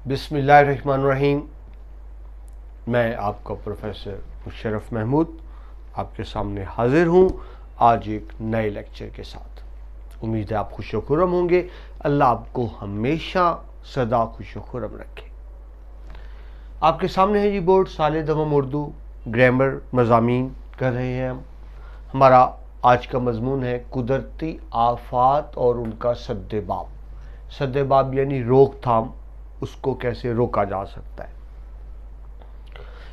بسم اللہ الرحمن الرحیم۔ میں آپ کا پروفیسر مشرف محمود آپ کے سامنے حاضر ہوں آج ایک نئے لیکچر کے ساتھ۔ امید ہے آپ خوش و خرم ہوں گے۔ اللہ آپ کو ہمیشہ سدا خوش و خرم رکھے۔ آپ کے سامنے ہے بورڈ سال دوم اردو گرامر مضامین کر رہے ہیں ہمارا آج کا مضمون ہے قدرتی آفات اور ان کا سد باب۔ سد باب یعنی روک تھام، اس کو کیسے روکا جا سکتا ہے۔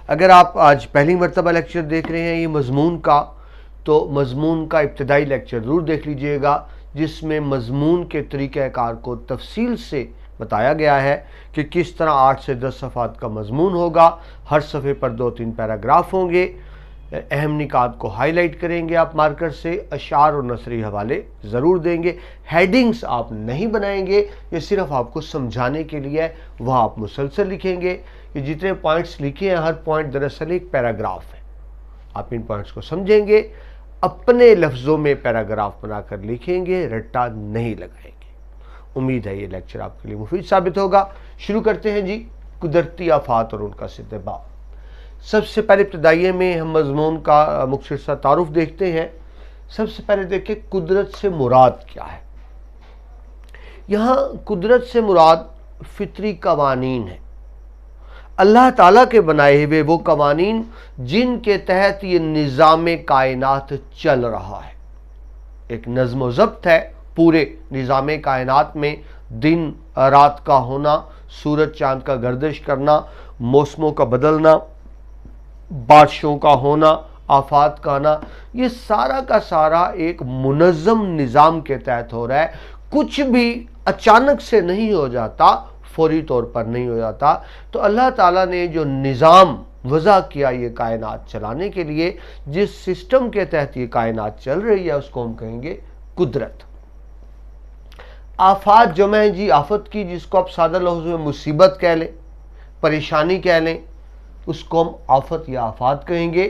اگر آپ آج پہلی مرتبہ لیکچر دیکھ رہے ہیں یہ مضمون کا، تو مضمون کا ابتدائی لیکچر ضرور دیکھ لیجئے گا، جس میں مضمون کے طریقہ کار کو تفصیل سے بتایا گیا ہے کہ کس طرح 8 سے 10 صفحات کا مضمون ہوگا۔ ہر صفحے پر 2-3 پیراگراف ہوں گے۔ اہم نکات کو ہائی لائٹ کریں گے آپ مارکر سے، اشعار اور نثری حوالے ضرور دیں گے۔ ہیڈنگز آپ نہیں بنائیں گے، یہ صرف آپ کو سمجھانے کے لیے ہے، وہ آپ مسلسل لکھیں گے۔ یہ جتنے پوائنٹس لکھے ہیں ہر پوائنٹ دراصل ایک پیراگراف ہے۔ آپ ان پوائنٹس کو سمجھیں گے، اپنے لفظوں میں پیراگراف بنا کر لکھیں گے، رٹا نہیں لگائیں گے۔ امید ہے یہ لیکچر آپ کے لیے مفید ثابت ہوگا۔ شروع کرتے ہیں قدرتی آفات اور ان کا سد باب۔ سب سے پہلے ابتدائیے میں ہم مضمون کا مختصر سا تعارف دیکھتے ہیں۔ سب سے پہلے دیکھیں قدرت سے مراد کیا ہے۔ یہاں قدرت سے مراد فطری قوانین ہے، اللہ تعالیٰ کے بنائے ہوئے وہ قوانین جن کے تحت یہ نظام کائنات چل رہا ہے۔ ایک نظم و ضبط ہے پورے نظام کائنات میں، دن رات کا ہونا، سورج چاند کا گردش کرنا، موسموں کا بدلنا، بارشوں کا ہونا، آفات کا آنا، یہ سارا کا سارا ایک منظم نظام کے تحت ہو رہا ہے۔ کچھ بھی اچانک سے نہیں ہو جاتا، فوری طور پر نہیں ہو جاتا۔ تو اللہ تعالیٰ نے جو نظام وضع کیا یہ کائنات چلانے کے لیے، جس سسٹم کے تحت یہ کائنات چل رہی ہے، اس کو ہم کہیں گے قدرت۔ آفات جمع ہے آفت کی، جس کو آپ سادہ لفظ میں مصیبت کہہ لیں، پریشانی کہہ لیں، اس کو ہم آفت یا آفات کہیں گے۔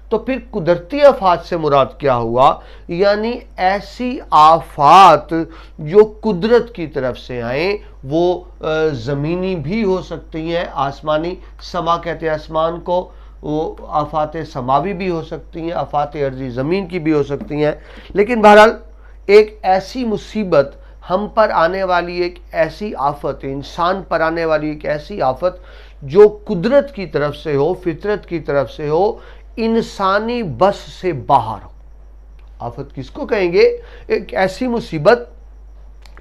تو پھر قدرتی آفات سے مراد کیا ہوا؟ یعنی ایسی آفات جو قدرت کی طرف سے آئیں، وہ زمینی بھی ہو سکتی ہیں، آسمانی، سما کہتے ہیں آسمان کو، وہ آفات سماوی بھی ہو سکتی ہیں، آفات ارضی زمین کی بھی ہو سکتی ہیں۔ لیکن بہرحال ایک ایسی مصیبت، ہم پر آنے والی ایک ایسی آفت، انسان پر آنے والی ایک ایسی آفت جو قدرت کی طرف سے ہو، فطرت کی طرف سے ہو، انسانی بس سے باہر ہو۔ آفت کس کو کہیں گے؟ ایک ایسی مصیبت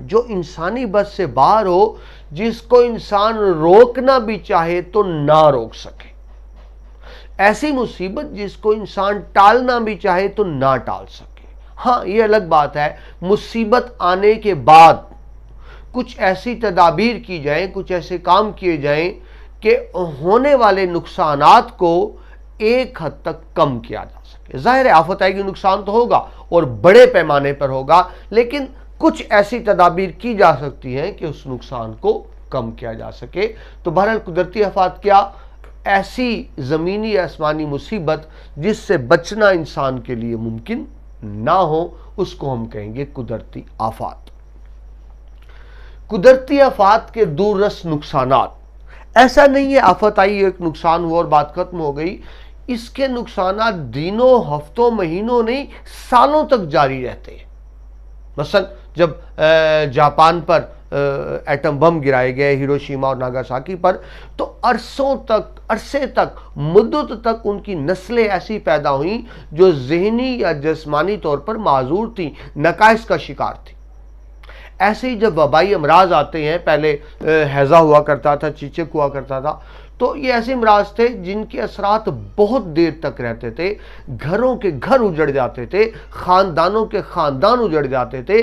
جو انسانی بس سے باہر ہو، جس کو انسان روکنا بھی چاہے تو نہ روک سکے۔ ایسی مصیبت جس کو انسان ٹالنا بھی چاہے تو نہ ٹال سکے۔ ہاں یہ الگ بات ہے، مصیبت آنے کے بعد کچھ ایسی تدابیر کی جائیں، کچھ ایسے کام کیے جائیں کہ ہونے والے نقصانات کو ایک حد تک کم کیا جا سکے۔ ظاہر ہے آفت آئے گی، نقصان تو ہوگا اور بڑے پیمانے پر ہوگا، لیکن کچھ ایسی تدابیر کی جا سکتی ہیں کہ اس نقصان کو کم کیا جا سکے۔ تو بہرحال قدرتی آفات کیا؟ ایسی زمینی آسمانی مصیبت جس سے بچنا انسان کے لیے ممکن نہ ہو، اس کو ہم کہیں گے قدرتی آفات۔ قدرتی آفات کے دور رس نقصانات، ایسا نہیں ہے آفت آئی ایک نقصان ہوا اور بات ختم ہو گئی۔ اس کے نقصانات دنوں، ہفتوں، مہینوں نہیں، سالوں تک جاری رہتے ہیں۔ مثلا جب جاپان پر ایٹم بم گرائے گئے، ہیروشیما اور ناگاساکی پر، تو عرصے تک، مدت تک ان کی نسلیں ایسی پیدا ہوئیں جو ذہنی یا جسمانی طور پر معذور تھیں، نقائص کا شکار تھیں۔ ایسے ہی جب وبائی امراض آتے ہیں، پہلے ہیضہ ہوا کرتا تھا، چیچک ہوا کرتا تھا، تو یہ ایسے امراض تھے جن کے اثرات بہت دیر تک رہتے تھے، گھروں کے گھر اجڑ جاتے تھے، خاندانوں کے خاندان اجڑ جاتے تھے،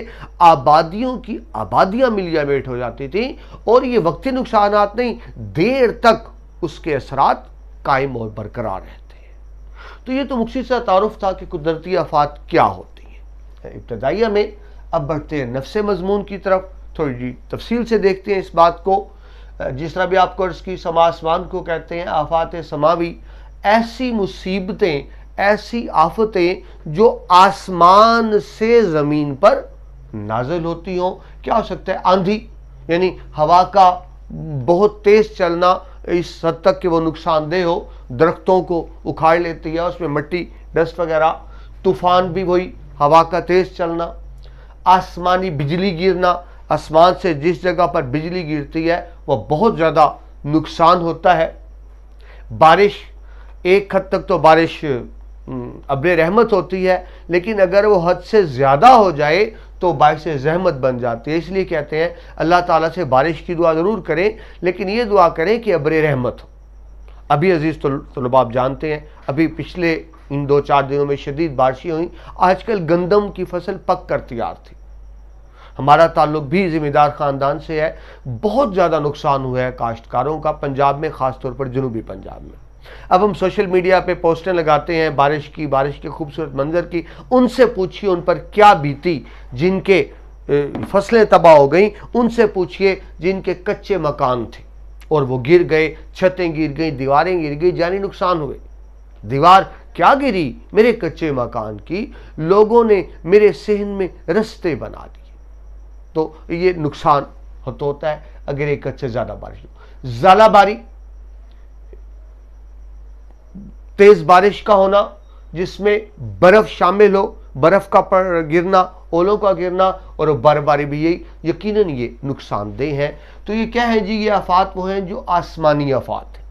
آبادیوں کی آبادیاں ملیا میٹ ہو جاتی تھیں، اور یہ وقتی نقصانات نہیں، دیر تک اس کے اثرات قائم اور برقرار رہتے ہیں۔ تو یہ تو مختصر سا تعارف تھا کہ قدرتی آفات کیا ہوتی ہیں ابتدائیہ میں۔ اب بڑھتے ہیں نفس مضمون کی طرف، تھوڑی تفصیل سے دیکھتے ہیں اس بات کو۔ جس طرح بھی آپ کو عرض کی، سما آسمان کو کہتے ہیں آفات سماوی، ایسی مصیبتیں، ایسی آفتیں جو آسمان سے زمین پر نازل ہوتی ہوں۔ کیا ہو سکتا ہے؟ آندھی، یعنی ہوا کا بہت تیز چلنا اس حد تک کہ وہ نقصان دہ ہو، درختوں کو اکھاڑ لیتی ہے، اس میں مٹی ڈسٹ وغیرہ، طوفان بھی وہی ہوا کا تیز چلنا، آسمانی بجلی گرنا، آسمان سے جس جگہ پر بجلی گرتی ہے وہ بہت زیادہ نقصان ہوتا ہے۔ بارش، ایک حد تک تو بارش ابر رحمت ہوتی ہے، لیکن اگر وہ حد سے زیادہ ہو جائے تو باعث زحمت بن جاتی ہے۔ اس لیے کہتے ہیں اللہ تعالیٰ سے بارش کی دعا ضرور کریں، لیکن یہ دعا کریں کہ ابر رحمت ہو۔ ابھی عزیز طلباء آپ جانتے ہیں، ابھی پچھلے ان 2-4 دنوں میں شدید بارشیں ہوئیں، آج کل گندم کی فصل پک کر تیار تھی۔ ہمارا تعلق بھی ذمہ دار خاندان سے ہے، بہت زیادہ نقصان ہوا ہے کاشتکاروں کا، پنجاب میں، خاص طور پر جنوبی پنجاب میں۔ اب ہم سوشل میڈیا پہ پوسٹیں لگاتے ہیں بارش کے خوبصورت منظر کی، ان سے پوچھئے ان پر کیا بیتی، جن کے فصلیں تباہ ہو گئیں، ان سے پوچھئے جن کے کچے مکان تھے اور وہ گر گئے، چھتیں گر گئیں، دیواریں گر گئی، جانی نقصان ہوئے۔ دیوار کیا گری؟ میرے کچے مکان کی، لوگوں نے میرے صحن میں رستے بنا دیے۔ تو یہ نقصان ہوتا ہے اگر ایک حد سے زیادہ بارش ہو۔ ژالہ باری، تیز بارش کا ہونا جس میں برف شامل ہو، برف کا گرنا، اولوں کا گرنا، اور برفباری بھی یقیناً یہ نقصان دہ ہیں۔ تو یہ کیا ہے جی؟ یہ آفات وہ ہیں جو آسمانی آفات ہیں۔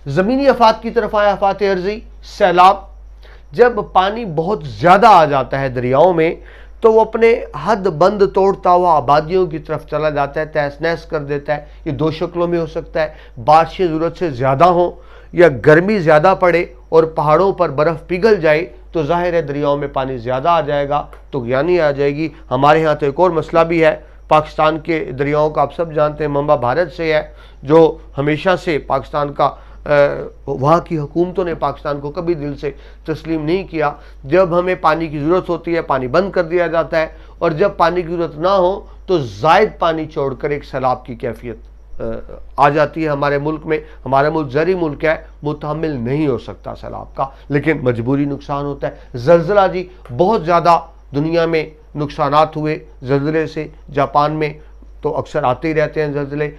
زمینی آفات کی طرف آیا، آفات عرضی، سیلاب۔ جب پانی بہت زیادہ آ جاتا ہے دریاؤں میں تو وہ اپنے حد بند توڑتا ہوا آبادیوں کی طرف چلا جاتا ہے، تہس نہس کر دیتا ہے۔ یہ 2 شکلوں میں ہو سکتا ہے، بارشیں ضرورت سے زیادہ ہوں یا گرمی زیادہ پڑے اور پہاڑوں پر برف پگھل جائے تو ظاہر ہے دریاؤں میں پانی زیادہ آ جائے گا، طغیانی آ جائے گی۔ ہمارے ہاں تو ایک اور مسئلہ بھی ہے، پاکستان کے دریاؤں کا آپ سب جانتے ہیں منبع بھارت سے ہے، جو ہمیشہ سے پاکستان کا وہاں کی حکومتوں نے پاکستان کو کبھی دل سے تسلیم نہیں کیا۔ جب ہمیں پانی کی ضرورت ہوتی ہے پانی بند کر دیا جاتا ہے، اور جب پانی کی ضرورت نہ ہو تو زائد پانی چھوڑ کر ایک سیلاب کی کیفیت آ جاتی ہے ہمارے ملک میں۔ ہمارا ملک زرعی ملک ہے، متحمل نہیں ہو سکتا سیلاب کا، لیکن مجبوری نقصان ہوتا ہے۔ زلزلہ جی، بہت زیادہ دنیا میں نقصانات ہوئے زلزلے سے، جاپان میں تو اکثر آتے ہی رہتے ہیں زلزلے،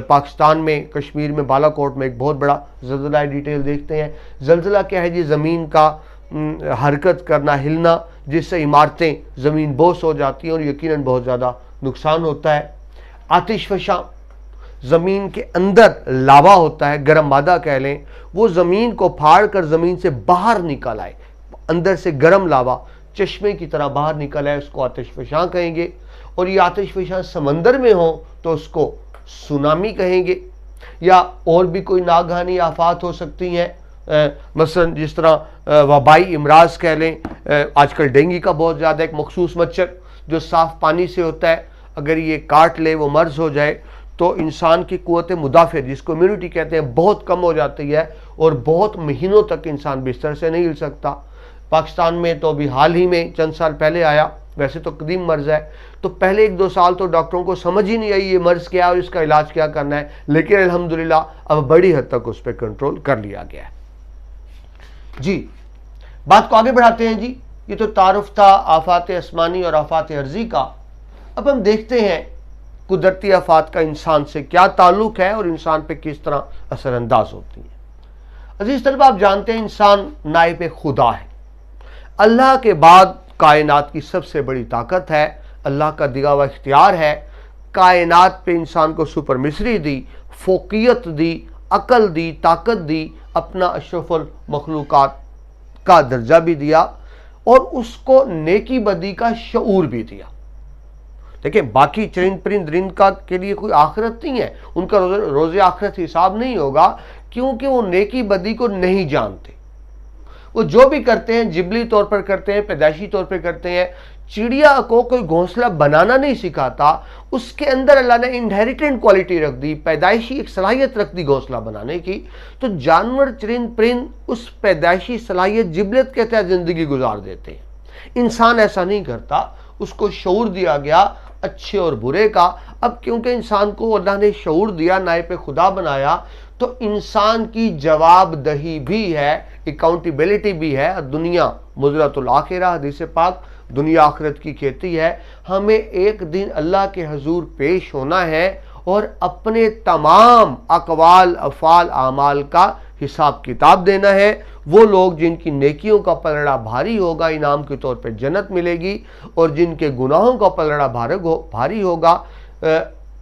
پاکستان میں کشمیر میں بالا کوٹ میں ایک بہت بڑا زلزلہ ہے، ڈیٹیل دیکھتے ہیں۔ زلزلہ کیا ہے جی؟ زمین کا حرکت کرنا، ہلنا، جس سے عمارتیں زمین بوس ہو جاتی ہیں اور یقیناً بہت زیادہ نقصان ہوتا ہے۔ آتش فشاں، زمین کے اندر لاوا ہوتا ہے، گرم مادہ کہہ لیں، وہ زمین کو پھاڑ کر زمین سے باہر نکل آئے، اندر سے گرم لاوا چشمے کی طرح باہر نکل آئے، اس کو آتش فشاں کہیں گے۔ اور یہ آتش فشاں سمندر میں ہوں تو اس کو سونامی کہیں گے، یا اور بھی کوئی ناگہانی آفات ہو سکتی ہیں، مثلا جس طرح وبائی امراض کہہ لیں۔ آج کل ڈینگی کا بہت زیادہ، ایک مخصوص مچھر جو صاف پانی سے ہوتا ہے، اگر یہ کاٹ لے، وہ مرض ہو جائے تو انسان کی قوت مدافع، جس کو امیونٹی کہتے ہیں، بہت کم ہو جاتی ہے اور بہت مہینوں تک انسان بستر سے نہیں ہل سکتا۔ پاکستان میں تو ابھی حال ہی میں چند سال پہلے آیا، ویسے تو قدیم مرض ہے، تو پہلے 1-2 سال تو ڈاکٹروں کو سمجھ ہی نہیں آئی یہ مرض کیا اور اس کا علاج کیا کرنا ہے، لیکن الحمدللہ اب بڑی حد تک اس پہ کنٹرول کر لیا گیا ہے۔ جی بات کو آگے بڑھاتے ہیں جی، یہ تو تعارف تھا آفات آسمانی اور آفات عرضی کا۔ اب ہم دیکھتے ہیں قدرتی آفات کا انسان سے کیا تعلق ہے اور انسان پہ کس طرح اثر انداز ہوتی ہیں۔ عزیز طلبہ، آپ جانتے ہیں انسان نائب خدا ہے، اللہ کے بعد کائنات کی سب سے بڑی طاقت ہے، اللہ کا دیا ہوا اختیار ہے۔ کائنات پہ انسان کو سپر مصری دی، فوقیت دی، عقل دی، طاقت دی، اپنا اشرف المخلوقات کا درجہ بھی دیا اور اس کو نیکی بدی کا شعور بھی دیا۔ دیکھیں باقی چرند پرند رند کا کے لیے کوئی آخرت نہیں ہے، ان کا روز آخرت حساب نہیں ہوگا، کیونکہ وہ نیکی بدی کو نہیں جانتے۔ وہ جو بھی کرتے ہیں جبلی طور پر کرتے ہیں، پیدائشی طور پر کرتے ہیں۔ چڑیا کو کوئی گھونسلہ بنانا نہیں سکھاتا، اس کے اندر اللہ نے انہیریٹنٹ کوالٹی رکھ دی، پیدائشی ایک صلاحیت رکھ دی گھونسلہ بنانے کی۔ تو جانور چرند پرند اس پیدائشی صلاحیت جبلت کے تحت زندگی گزار دیتے ہیں۔ انسان ایسا نہیں کرتا، اس کو شعور دیا گیا اچھے اور برے کا۔ اب کیونکہ انسان کو اللہ نے شعور دیا، نائب خدا بنایا، تو انسان کی جواب دہی بھی ہے، اکاؤنٹیبلٹی بھی ہے۔ دنیا مضرۃ الآخرہ، حدیث پاک، دنیا آخرت کی کھیتی ہے۔ ہمیں ایک دن اللہ کے حضور پیش ہونا ہے اور اپنے تمام اقوال افعال اعمال کا حساب کتاب دینا ہے۔ وہ لوگ جن کی نیکیوں کا پلڑا بھاری ہوگا انعام کے طور پہ جنت ملے گی، اور جن کے گناہوں کا پلڑا بھاری ہوگا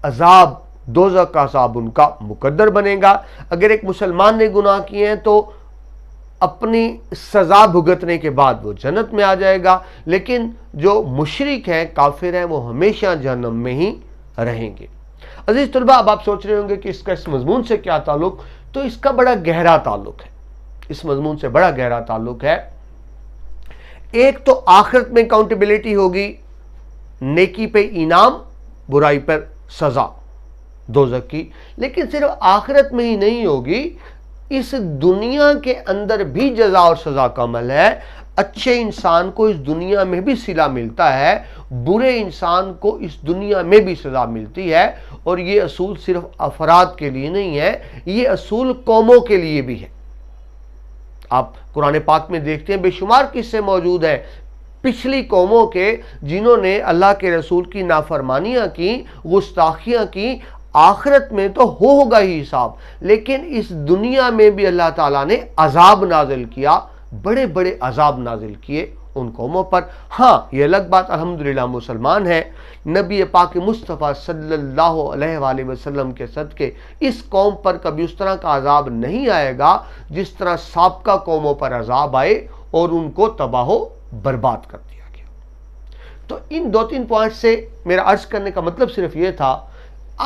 عذاب دوزخ کا عذاب ان کا مقدر بنے گا۔ اگر ایک مسلمان نے گناہ کیے ہیں تو اپنی سزا بھگتنے کے بعد وہ جنت میں آ جائے گا، لیکن جو مشرک ہیں کافر ہیں وہ ہمیشہ جہنم میں ہی رہیں گے۔ عزیز طلبہ، اب آپ سوچ رہے ہوں گے کہ اس کا اس مضمون سے کیا تعلق؟ تو اس کا بڑا گہرا تعلق ہے، اس مضمون سے بڑا گہرا تعلق ہے۔ ایک تو آخرت میں اکاؤنٹیبلٹی ہوگی، نیکی پہ انعام، برائی پر سزا دوزخ کی، لیکن صرف آخرت میں ہی نہیں ہوگی، اس دنیا کے اندر بھی جزا اور سزا کا عمل ہے۔ اچھے انسان کو اس دنیا میں بھی صلہ ملتا ہے، برے انسان کو اس دنیا میں بھی سزا ملتی ہے، اور یہ اصول صرف افراد کے لیے نہیں ہے، یہ اصول قوموں کے لیے بھی ہے۔ آپ قرآن پاک میں دیکھتے ہیں بے شمار قصے موجود ہیں پچھلی قوموں کے، جنہوں نے اللہ کے رسول کی نافرمانیاں کی، گستاخیاں کی۔ آخرت میں تو ہوگا ہی حساب، لیکن اس دنیا میں بھی اللہ تعالیٰ نے عذاب نازل کیا، بڑے بڑے عذاب نازل کیے ان قوموں پر۔ ہاں، یہ الگ بات، الحمدللہ مسلمان ہے، نبی پاک مصطفیٰ صلی اللہ علیہ وآلہ وسلم کے صدقے اس قوم پر کبھی اس طرح کا عذاب نہیں آئے گا جس طرح سابقہ قوموں پر عذاب آئے اور ان کو تباہ و برباد کر دیا گیا۔ تو ان دو تین پوائنٹ سے میرا عرض کرنے کا مطلب صرف یہ تھا،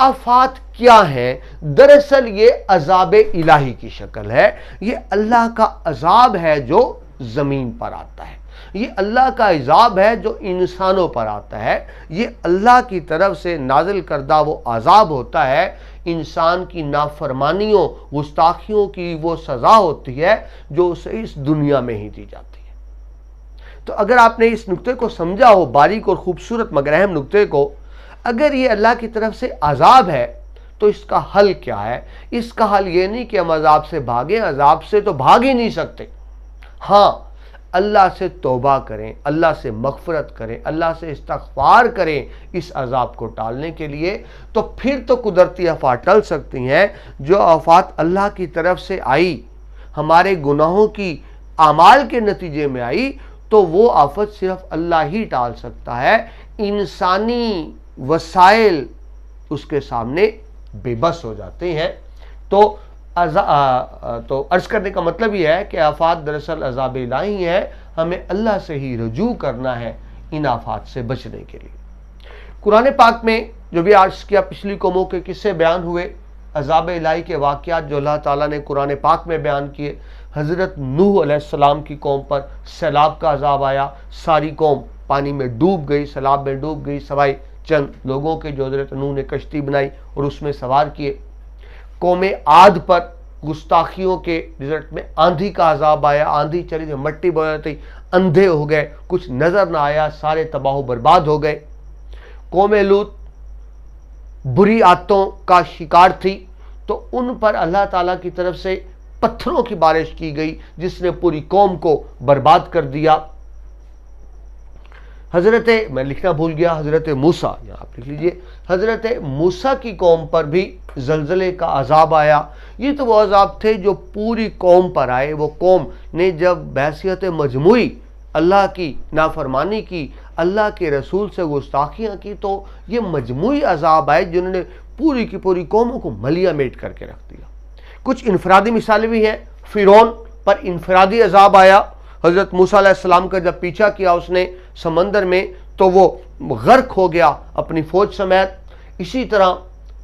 آفات کیا ہیں؟ دراصل یہ عذاب الہی کی شکل ہے، یہ اللہ کا عذاب ہے جو زمین پر آتا ہے، یہ اللہ کا عذاب ہے جو انسانوں پر آتا ہے، یہ اللہ کی طرف سے نازل کردہ وہ عذاب ہوتا ہے، انسان کی نافرمانیوں گستاخیوں کی وہ سزا ہوتی ہے جو اسے اس دنیا میں ہی دی جاتی ہے۔ تو اگر آپ نے اس نقطے کو سمجھا ہو، باریک اور خوبصورت مگر اہم نقطے کو، اگر یہ اللہ کی طرف سے عذاب ہے تو اس کا حل کیا ہے؟ اس کا حل یہ نہیں کہ ہم عذاب سے بھاگیں، عذاب سے تو بھاگ ہی نہیں سکتے۔ ہاں، اللہ سے توبہ کریں، اللہ سے مغفرت کریں، اللہ سے استغفار کریں اس عذاب کو ٹالنے کے لیے، تو پھر تو قدرتی آفات ٹل سکتی ہیں۔ جو آفات اللہ کی طرف سے آئی، ہمارے گناہوں کی اعمال کے نتیجے میں آئی، تو وہ آفت صرف اللہ ہی ٹال سکتا ہے، انسانی وسائل اس کے سامنے بے بس ہو جاتے ہیں۔ تو عرض کرنے کا مطلب یہ ہے کہ آفات دراصل عذاب الہی ہے، ہمیں اللہ سے ہی رجوع کرنا ہے ان آفات سے بچنے کے لیے۔ قرآن پاک میں جو بھی عرض کیا، پچھلی قوموں کے قصے بیان ہوئے، عذاب الہی کے واقعات جو اللہ تعالیٰ نے قرآن پاک میں بیان کیے۔ حضرت نوح علیہ السلام کی قوم پر سیلاب کا عذاب آیا، ساری قوم پانی میں ڈوب گئی، سیلاب میں ڈوب گئی، سوائے چند لوگوں کے جو حضرت نوح نے کشتی بنائی اور اس میں سوار کیے۔ قوم عاد پر گستاخیوں کے رزلٹ میں آندھی کا عذاب آیا، آندھی چلی تو مٹی بہ جاتی، اندھے ہو گئے، کچھ نظر نہ آیا، سارے تباہ و برباد ہو گئے۔ قوم لوط بری عادتوں کا شکار تھی، تو ان پر اللہ تعالیٰ کی طرف سے پتھروں کی بارش کی گئی جس نے پوری قوم کو برباد کر دیا۔ میں لکھنا بھول گیا، حضرت موسیٰ، یہاں آپ لکھ لیجئے، حضرت موسیٰ کی قوم پر بھی زلزلے کا عذاب آیا۔ یہ تو وہ عذاب تھے جو پوری قوم پر آئے۔ وہ قوم نے جب بحیثیت مجموعی اللہ کی نافرمانی کی، اللہ کے رسول سے گستاخیاں کی، تو یہ مجموعی عذاب آئے جنہوں نے پوری کی پوری قوموں کو ملیا میٹ کر کے رکھ دیا۔ کچھ انفرادی مثالیں بھی ہیں۔ فرعون پر انفرادی عذاب آیا، حضرت موسیٰ علیہ السلام کا جب پیچھا کیا اس نے سمندر میں تو وہ غرق ہو گیا اپنی فوج سمیت۔ اسی طرح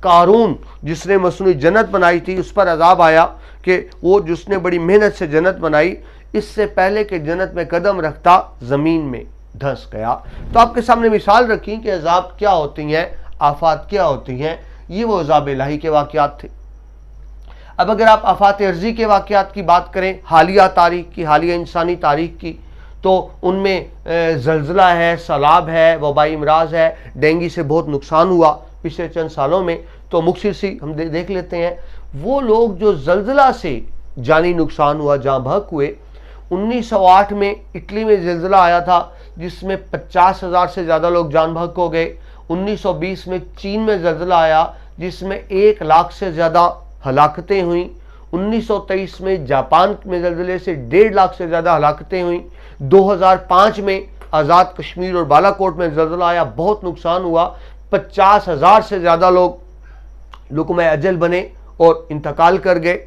قارون جس نے مصنوعی جنت بنائی تھی، اس پر عذاب آیا کہ وہ جس نے بڑی محنت سے جنت بنائی، اس سے پہلے کہ جنت میں قدم رکھتا زمین میں دھنس گیا۔ تو آپ کے سامنے مثال رکھی کہ عذاب کیا ہوتی ہیں، آفات کیا ہوتی ہیں۔ یہ وہ عذاب الہی کے واقعات تھے۔ اب اگر آپ آفات عرضی کے واقعات کی بات کریں، حالیہ تاریخ کی، حالیہ انسانی تاریخ کی، تو ان میں زلزلہ ہے، سیلاب ہے، وبائی امراض ہے، ڈینگی سے بہت نقصان ہوا پچھلے چند سالوں میں۔ تو مختصر سی ہم دیکھ لیتے ہیں، وہ لوگ جو زلزلہ سے جانی نقصان ہوا، جاں بحق ہوئے۔ 1908 میں اٹلی میں زلزلہ آیا تھا جس میں 50,000 سے زیادہ لوگ جان بحق ہو گئے۔ 1920 میں چین میں زلزلہ آیا جس میں 1 لاکھ سے زیادہ ہلاکتیں ہوئیں۔ 1923 میں جاپان میں زلزلے سے 1.5 لاکھ سے زیادہ ہلاکتیں ہوئیں۔ 2005 میں آزاد کشمیر اور بالا کوٹ میں زلزلہ آیا، بہت نقصان ہوا، 50,000 سے زیادہ لوگ لقمہ اجل بنے اور انتقال کر گئے۔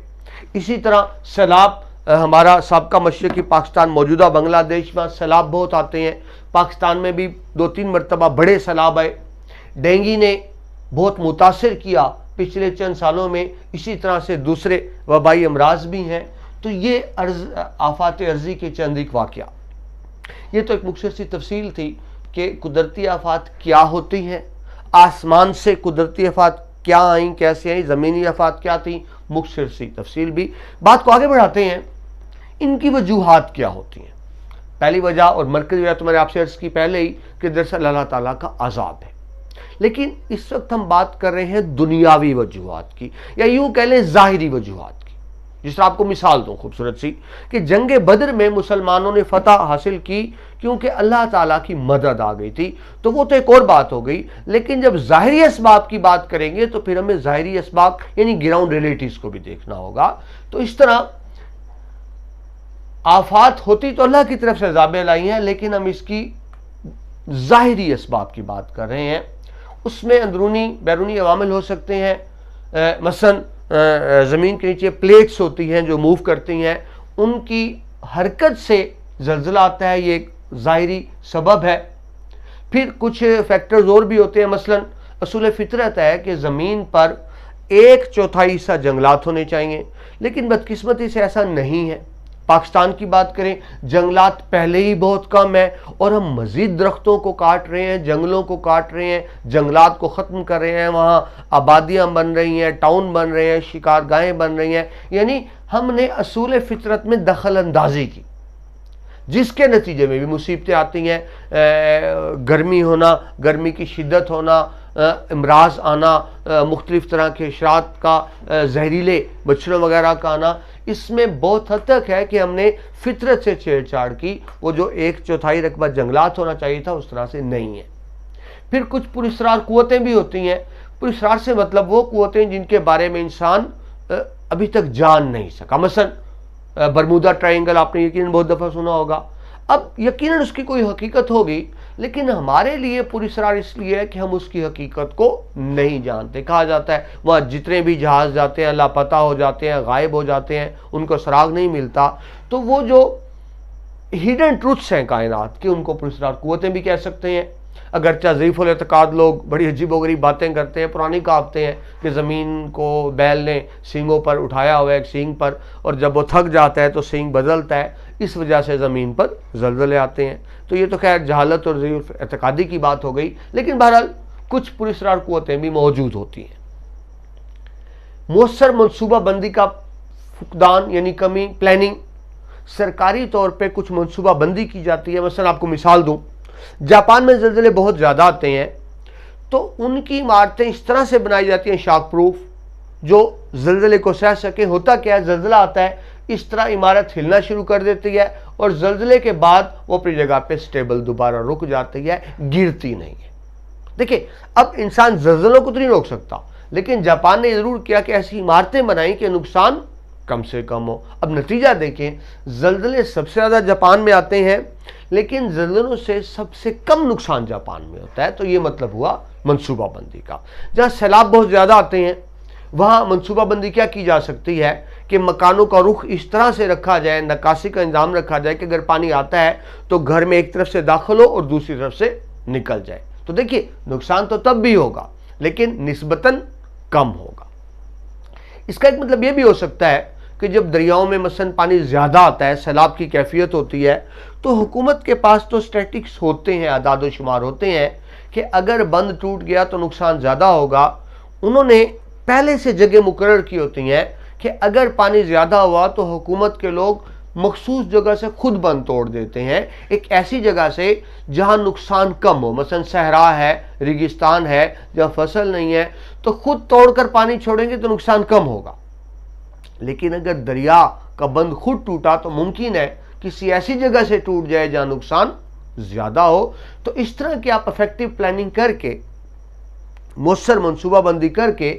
اسی طرح سیلاب، ہمارا سابقہ مشرقی پاکستان موجودہ بنگلہ دیش میں سیلاب بہت آتے ہیں، پاکستان میں بھی 2-3 مرتبہ بڑے سیلاب آئے۔ ڈینگی نے بہت متاثر کیا پچھلے چند سالوں میں، اسی طرح سے دوسرے وبائی امراض بھی ہیں۔ تو یہ آفات ارضی کے چند ایک واقعہ، یہ تو ایک مختصر سی تفصیل تھی کہ قدرتی آفات کیا ہوتی ہیں، آسمان سے قدرتی آفات کیا آئیں، کیسے آئیں، زمینی آفات کیا تھیں، مختصر سی تفصیل بھی۔ بات کو آگے بڑھاتے ہیں، ان کی وجوہات کیا ہوتی ہیں۔ پہلی وجہ اور مرکزی وجہ تو میں نے آپ سے عرض کی پہلے ہی کہ دراصل اللہ تعالیٰ کا عذاب ہے، لیکن اس وقت ہم بات کر رہے ہیں دنیاوی وجوہات کی، یا یوں کہہ لیں ظاہری وجوہات کی۔ جس طرح آپ کو مثال دوں خوبصورت سی کہ جنگ بدر میں مسلمانوں نے فتح حاصل کی کیونکہ اللہ تعالیٰ کی مدد آ گئی تھی، تو وہ تو ایک اور بات ہو گئی، لیکن جب ظاہری اسباب کی بات کریں گے تو پھر ہمیں ظاہری اسباب یعنی گراؤنڈ ریلیٹیوز کو بھی دیکھنا ہوگا۔ تو اس طرح آفات ہوتی تو اللہ کی طرف سے عذاب الہی ہیں، لیکن ہم اس کی ظاہری اسباب کی بات کر رہے ہیں۔ اس میں اندرونی بیرونی عوامل ہو سکتے ہیں، مثلا زمین کے نیچے پلیٹس ہوتی ہیں جو موو کرتی ہیں، ان کی حرکت سے زلزلہ آتا ہے، یہ ایک ظاہری سبب ہے۔ پھر کچھ فیکٹرز اور بھی ہوتے ہیں، مثلا اصول فطرت ہے کہ زمین پر 1/4 حصہ جنگلات ہونے چاہیے، لیکن بدقسمتی سے ایسا نہیں ہے۔ پاکستان کی بات کریں، جنگلات پہلے ہی بہت کم ہیں اور ہم مزید درختوں کو کاٹ رہے ہیں، جنگلوں کو کاٹ رہے ہیں، جنگلات کو ختم کر رہے ہیں، وہاں آبادیاں بن رہی ہیں، ٹاؤن بن رہے ہیں، شکارگاہیں بن رہی ہیں، یعنی ہم نے اصول فطرت میں دخل اندازی کی، جس کے نتیجے میں بھی مصیبتیں آتی ہیں، گرمی ہونا، گرمی کی شدت ہونا، امراض آنا، مختلف طرح کے اشرات کا، زہریلے مچھروں وغیرہ کا آنا۔ اس میں بہت حد تک ہے کہ ہم نے فطرت سے چھیڑ چھاڑ کی، وہ جو 1/4 رقبہ جنگلات ہونا چاہیے تھا اس طرح سے نہیں ہے۔ پھر کچھ پراسرار قوتیں بھی ہوتی ہیں، پراسرار سے مطلب وہ قوتیں جن کے بارے میں انسان ابھی تک جان نہیں سکا، مثلا برمودا ٹرائنگل آپ نے یقیناً بہت دفعہ سنا ہوگا۔ اب یقیناً اس کی کوئی حقیقت ہوگی، لیکن ہمارے لیے پراسرار اس لیے ہے کہ ہم اس کی حقیقت کو نہیں جانتے۔ کہا جاتا ہے وہاں جتنے بھی جہاز جاتے ہیں لاپتہ ہو جاتے ہیں، غائب ہو جاتے ہیں، ان کو سراغ نہیں ملتا۔ تو وہ جو ہیڈن ٹروتھس ہیں کائنات کے، ان کو پراسرار قوتیں بھی کہہ سکتے ہیں۔ اگرچہ ضعیف الاعتقاد لوگ بڑی عجیب و غریب باتیں کرتے ہیں، پرانی کہاوتیں ہیں کہ زمین کو بیل نے سینگوں پر اٹھایا ہوا ہے ایک سینگ پر، اور جب وہ تھک جاتا ہے تو سینگ بدلتا ہے، اس وجہ سے زمین پر زلزلے آتے ہیں۔ تو یہ تو خیر جہالت اور ضعیف اعتقادی کی بات ہو گئی، لیکن بہرحال کچھ پراسرار قوتیں بھی موجود ہوتی ہیں۔ مؤثر منصوبہ بندی کا فقدان یعنی کمی، پلاننگ، سرکاری طور پہ کچھ منصوبہ بندی کی جاتی ہے۔ مثلا آپ کو مثال دوں، جاپان میں زلزلے بہت زیادہ آتے ہیں، تو ان کی عمارتیں اس طرح سے بنائی جاتی ہیں شاک پروف، جو زلزلے کو سہ سکے۔ ہوتا کیا ہے، زلزلہ آتا ہے، اس طرح عمارت ہلنا شروع کر دیتی ہے، اور زلزلے کے بعد وہ اپنی جگہ پہ سٹیبل دوبارہ رک جاتی ہے، گرتی نہیں ہے۔ دیکھیں اب انسان زلزلوں کو تو نہیں روک سکتا، لیکن جاپان نے ضرور کیا کہ ایسی عمارتیں بنائیں کہ نقصان کم سے کم ہو۔ اب نتیجہ دیکھیں، زلزلے سب سے زیادہ جاپان میں آتے ہیں، لیکن زلزلوں سے سب سے کم نقصان جاپان میں ہوتا ہے۔ تو یہ مطلب ہوا منصوبہ بندی کا۔ جہاں سیلاب بہت زیادہ آتے ہیں، وہاں منصوبہ بندی کیا کی جا سکتی ہے کہ مکانوں کا رخ اس طرح سے رکھا جائے، نکاسی کا انتظام رکھا جائے کہ اگر پانی آتا ہے تو گھر میں ایک طرف سے داخل ہو اور دوسری طرف سے نکل جائے۔ تو دیکھیے نقصان تو تب بھی ہوگا، لیکن نسبتاً کم ہوگا۔ اس کا ایک مطلب یہ بھی ہو سکتا ہے کہ جب دریاؤں میں مثلا پانی زیادہ آتا ہے، سیلاب کی کیفیت ہوتی ہے، تو حکومت کے پاس تو اسٹیٹکس ہوتے ہیں، اعداد و شمار ہوتے ہیں کہ اگر بند ٹوٹ گیا تو نقصان زیادہ ہوگا۔ انہوں نے پہلے سے جگہ مقرر کی ہوتی ہیں کہ اگر پانی زیادہ ہوا تو حکومت کے لوگ مخصوص جگہ سے خود بند توڑ دیتے ہیں، ایک ایسی جگہ سے جہاں نقصان کم ہو، مثلا صحرا ہے، ریگستان ہے، جہاں فصل نہیں ہے، تو خود توڑ کر پانی چھوڑیں گے تو نقصان کم ہوگا۔ لیکن اگر دریا کا بند خود ٹوٹا تو ممکن ہے کسی ایسی جگہ سے ٹوٹ جائے جہاں نقصان زیادہ ہو۔ تو اس طرح کی آپ افیکٹو پلاننگ کر کے، مؤثر منصوبہ بندی کر کے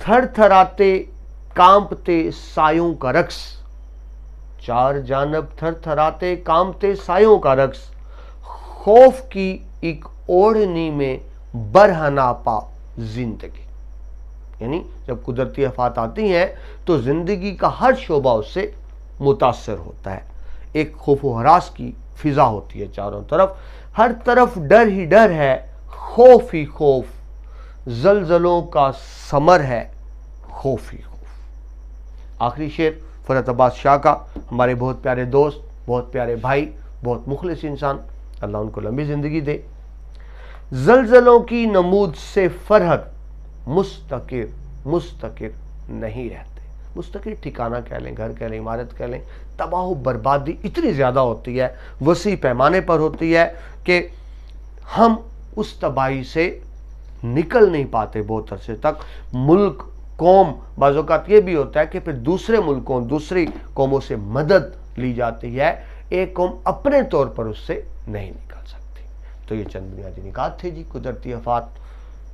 تھر تھراتے کانپتے سایوں کا رقص، چار جانب تھر تھراتے کانپتے سایوں کا رقص، خوف کی ایک اوڑھنی میں برہنا پا زندگی. یعنی جب قدرتی آفات آتی ہیں تو زندگی کا ہر شعبہ اس سے متاثر ہوتا ہے. ایک خوف و ہراس کی فضا ہوتی ہے چاروں طرف، ہر طرف ڈر ہی ڈر ہے، خوف ہی خوف، زلزلوں کا ثمر ہے خوف ہی خوف. آخری شعر فرحت عباس شاہ کا، ہمارے بہت پیارے دوست، بہت پیارے بھائی، بہت مخلص انسان، اللہ ان کو لمبی زندگی دے. زلزلوں کی نمود سے فرحت مستقر نہیں رہتے. مستقر ٹھکانہ کہہ لیں، گھر کہہ لیں، عمارت کہہ لیں، تباہ و بربادی اتنی زیادہ ہوتی ہے، وسیع پیمانے پر ہوتی ہے کہ ہم اس تباہی سے نکل نہیں پاتے بہت عرصے تک. ملک، قوم، بعض اوقات یہ بھی ہوتا ہے کہ پھر دوسرے ملکوں، دوسری قوموں سے مدد لی جاتی ہے، ایک قوم اپنے طور پر اس سے نہیں نکل سکتی. تو یہ چند بنیادی نکات تھے جی. قدرتی آفات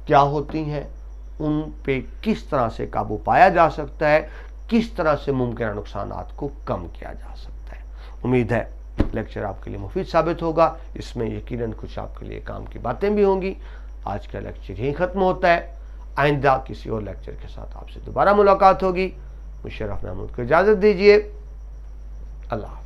کیا ہوتی ہیں، ان پہ کس طرح سے قابو پایا جا سکتا ہے، کس طرح سے ممکنہ نقصانات کو کم کیا جا سکتا ہے. امید ہے لیکچر آپ کے لیے مفید ثابت ہوگا، اس میں یقیناً کچھ آپ کے لیے کام کی باتیں بھی ہوں گی. آج کا لیکچر یہیں ختم ہوتا ہے، آئندہ کسی اور لیکچر کے ساتھ آپ سے دوبارہ ملاقات ہوگی. مشرف محمود کو اجازت دیجیے، اللہ حافظ.